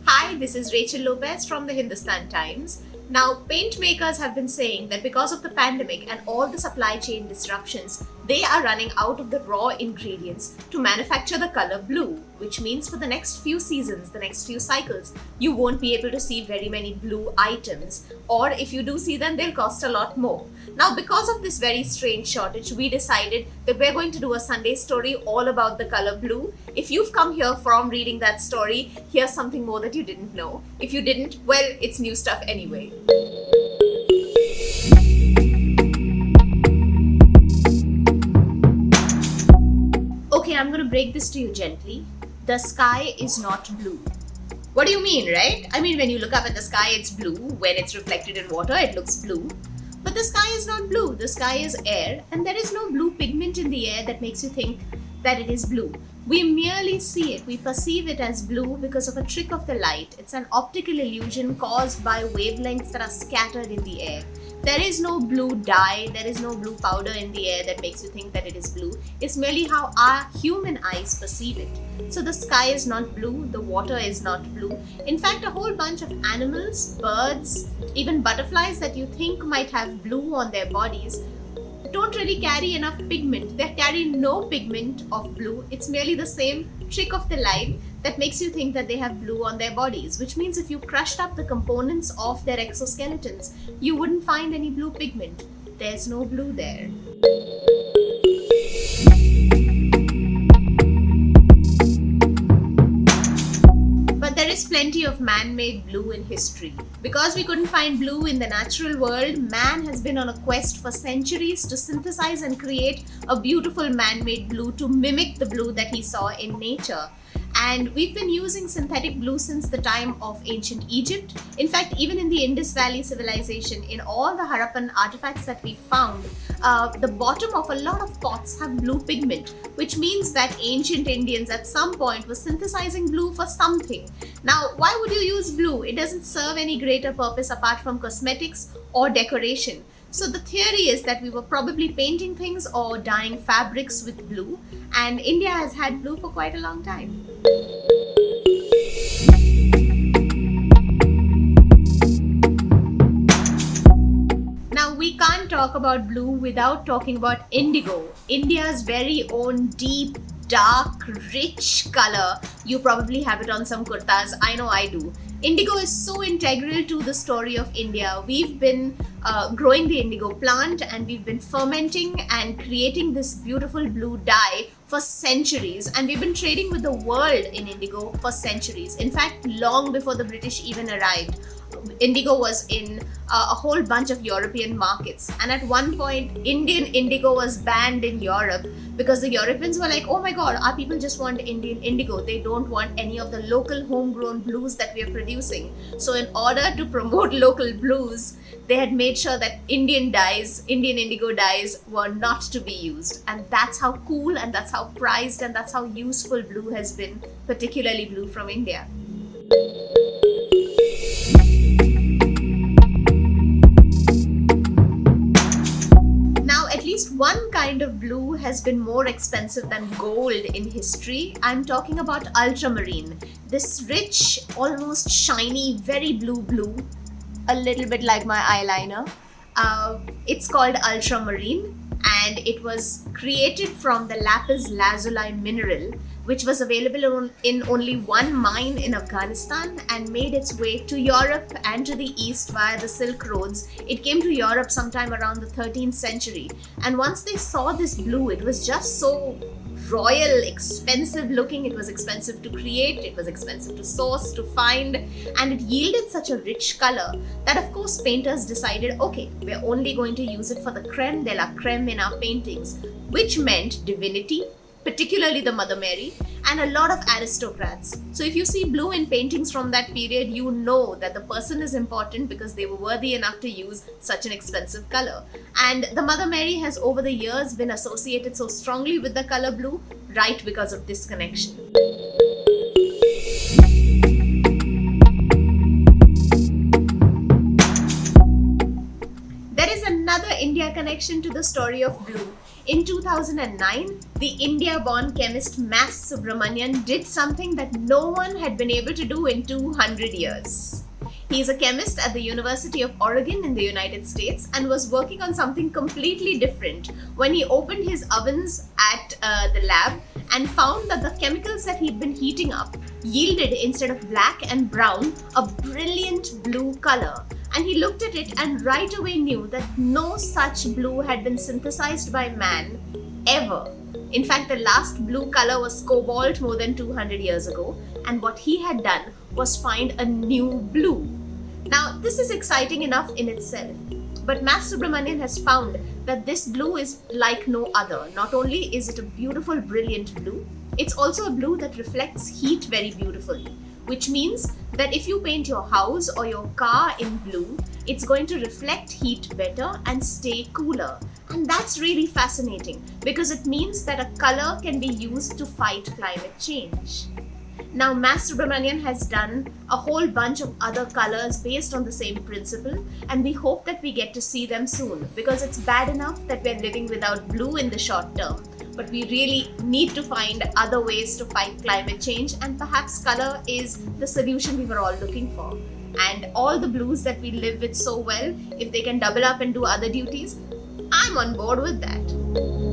Hi, this is Rachel Lopez from the Hindustan Times. Now, paintmakers have been saying that because of the pandemic and all the supply chain disruptions, they are running out of the raw ingredients to manufacture the color blue, which means for the next few seasons, the next few cycles, you won't be able to see very many blue items, or if you do see them, they'll cost a lot more. Now, because of this very strange shortage, we decided that we're going to do a Sunday story all about the color blue. If you've come here from reading that story, here's something more that you didn't know. If you didn't, well, it's new stuff anyway. Okay, I'm going to break this to you gently. The sky is not blue. What do you mean, right? I mean, when you look up at the sky, it's blue. When it's reflected in water, it looks blue. But the sky is not blue. The sky is air, and there is no blue pigment in the air that makes you think that it is blue. We merely see it, we perceive it as blue because of a trick of the light. It's an optical illusion caused by wavelengths that are scattered in the air. There is no blue dye, there is no blue powder in the air that makes you think that it is blue. It's merely how our human eyes perceive it. So the sky is not blue, the water is not blue. In fact, a whole bunch of animals, birds, even butterflies that you think might have blue on their bodies don't really carry enough pigment. They carry no pigment of blue. It's merely the same trick of the light that makes you think that they have blue on their bodies, which means if you crushed up the components of their exoskeletons, you wouldn't find any blue pigment. There's no blue there. There is plenty of man-made blue in history. Because we couldn't find blue in the natural world, man has been on a quest for centuries to synthesize and create a beautiful man-made blue to mimic the blue that he saw in nature. And we've been using synthetic blue since the time of ancient Egypt. In fact, even in the Indus Valley civilization, in all the Harappan artifacts that we found, the bottom of a lot of pots have blue pigment, which means that ancient Indians at some point were synthesizing blue for something. Now, why would you use blue? It doesn't serve any greater purpose apart from cosmetics or decoration. So the theory is that we were probably painting things or dyeing fabrics with blue, and India has had blue for quite a long time. Now, we can't talk about blue without talking about indigo, India's very own deep, dark, rich color. You probably have it on some kurtas. I know I do. Indigo is so integral to the story of India. We've been growing the indigo plant, and we've been fermenting and creating this beautiful blue dye for centuries, and we've been trading with the world in indigo for centuries. In fact, long before the British even arrived, indigo was in a whole bunch of European markets, and at one point Indian indigo was banned in Europe because the Europeans were like, oh my god, our people just want Indian indigo, they don't want any of the local homegrown blues that we are producing. So in order to promote local blues, they had made sure that Indian indigo dyes were not to be used. And that's how cool, and that's how prized, and that's how useful blue has been, particularly blue from India. One kind of blue has been more expensive than gold in history. I'm talking about ultramarine. This rich, almost shiny, very blue, a little bit like my eyeliner. It's called ultramarine, and it was created from the lapis lazuli mineral, which was available in only one mine in Afghanistan and made its way to Europe and to the East via the Silk Roads. It came to Europe sometime around the 13th century. And once they saw this blue, it was just so royal, expensive looking. It was expensive to create, it was expensive to source, to find, and it yielded such a rich color that of course painters decided, okay, we're only going to use it for the creme de la creme in our paintings, which meant divinity, particularly the Mother Mary, and a lot of aristocrats. So if you see blue in paintings from that period, you know that the person is important because they were worthy enough to use such an expensive color. And the Mother Mary has over the years been associated so strongly with the color blue, right because of this connection. There is another India connection to the story of blue. In 2009, the India-born chemist Mas Subramanian did something that no one had been able to do in 200 years. He is a chemist at the University of Oregon in the United States and was working on something completely different when he opened his ovens at the lab and found that the chemicals that he'd been heating up yielded, instead of black and brown, a brilliant blue color. And he looked at it and right away knew that no such blue had been synthesized by man ever. In fact, the last blue color was cobalt more than 200 years ago, and what he had done was find a new blue. Now, this is exciting enough in itself, but Mas Subramanian has found that this blue is like no other. Not only is it a beautiful, brilliant blue, it's also a blue that reflects heat very beautifully, which means that if you paint your house or your car in blue, it's going to reflect heat better and stay cooler. And that's really fascinating because it means that a color can be used to fight climate change. Now, Mas Subramanian has done a whole bunch of other colors based on the same principle, and we hope that we get to see them soon, because it's bad enough that we're living without blue in the short term, but we really need to find other ways to fight climate change, and perhaps color is the solution we were all looking for. And all the blues that we live with so well, if they can double up and do other duties, I'm on board with that.